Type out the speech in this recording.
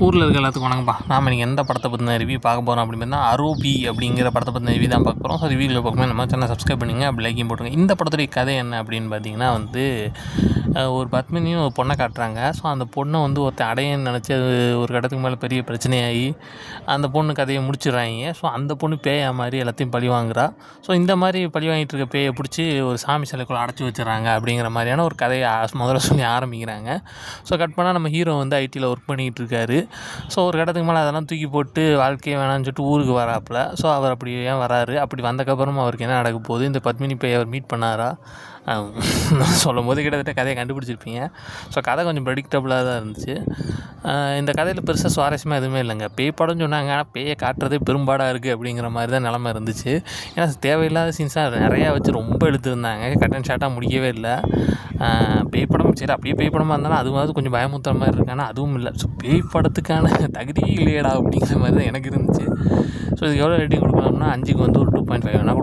ஊரில் இருக்க எல்லாத்துக்கும் வணக்கம்ப்பா. நாம் இன்றைக்கி எந்த படத்தை பற்றின ரிவ்யூ பார்க்க போகிறோம் அப்படின்னு பார்த்தா அரோபி அப்படிங்கிற படத்தை பற்றின ரிவ்யூ தான் பார்க்க போகிறோம். ஸோ ரிவ்யூவில் பார்க்கும்போது நம்ம சேனல் சப்ஸ்கிரைப் பண்ணுங்க, அப்படி லைக்கையும் போட்டுருங்க. இந்த படத்துடைய கதை என்ன அப்படின்னு பார்த்தீங்கன்னா ஒரு பத்மினியும் ஒரு பொண்ணை காட்டுறாங்க. ஸோ அந்த பொண்ணை ஒருத்தன் அடையன்னு நினச்சி அது ஒரு கடத்துக்கு மேலே பெரிய பிரச்சனையாகி அந்த பொண்ணு கதையை முடிச்சிடுறாங்க. ஸோ அந்த பொண்ணு பேயா மாதிரி எல்லாத்தையும் பழி வாங்குறா. ஸோ இந்த மாதிரி பழி வாங்கிட்டு இருக்க பேயை பிடிச்சி ஒரு சாமி சிலைக்குள்ளே அடைச்சி வச்சுறாங்க அப்படிங்கிற மாதிரியான ஒரு கதையை முதல்ல சொல்லி ஆரம்பிக்கிறாங்க. ஸோ கட் பண்ணால் நம்ம ஹீரோ ஐடியில் ஒர்க் பண்ணிக்கிட்டு இருக்காரு. ஸோ ஒரு இடத்துக்கு மேலே அதெல்லாம் தூக்கி போட்டு வாழ்க்கையே வேணான்னு சொல்லிட்டு ஊருக்கு வராப்பில். ஸோ அவர் அப்படி ஏன் வராரு, அப்படி வந்தக்கப்புறமா அவருக்கு என்ன நடக்க போகுது, இந்த பத்மினி போய் அவர் மீட் பண்ணாரா சொல்லும் போது கிட்டத்தட்ட கதையை கண்டுபிடிச்சிருப்பீங்க. ஸோ கதை கொஞ்சம் ப்ரெடிக்டபுளாக தான் இருந்துச்சு. இந்த கதையில் பெருசாக சுவாரஸ்யமாக எதுவுமே இல்லைங்க. பேய் படம்னு சொன்னாங்க, ஆனால் பேயை காட்டுறதே பெரும்பாடாக இருக்குது அப்படிங்கிற மாதிரி தான் நிலமை இருந்துச்சு. ஏன்னா தேவையில்லாத சீன்ஸாக நிறையா வச்சு ரொம்ப எடுத்துருந்தாங்க. கட் அண்ட் ஷார்ட்டாக முடிக்கவே இல்லை. பேய் படம் சரி அப்படியே பேய் படமாக இருந்தாலும் அதுவாவது கொஞ்சம் பயமுறுத்துற மாதிரி இருக்கு, ஆனால் அதுவும் இல்லை. ஸோ பேய் படத்துக்கான தகுதியே இல்லையடா அப்படிங்கிற மாதிரி தான் எனக்கு இருந்துச்சு. ஸோ இதுக்கு எவ்வளோ ரேட்டிங் கொடுக்கலாம்னா 5க்கு ஒரு 2.5 வேணால்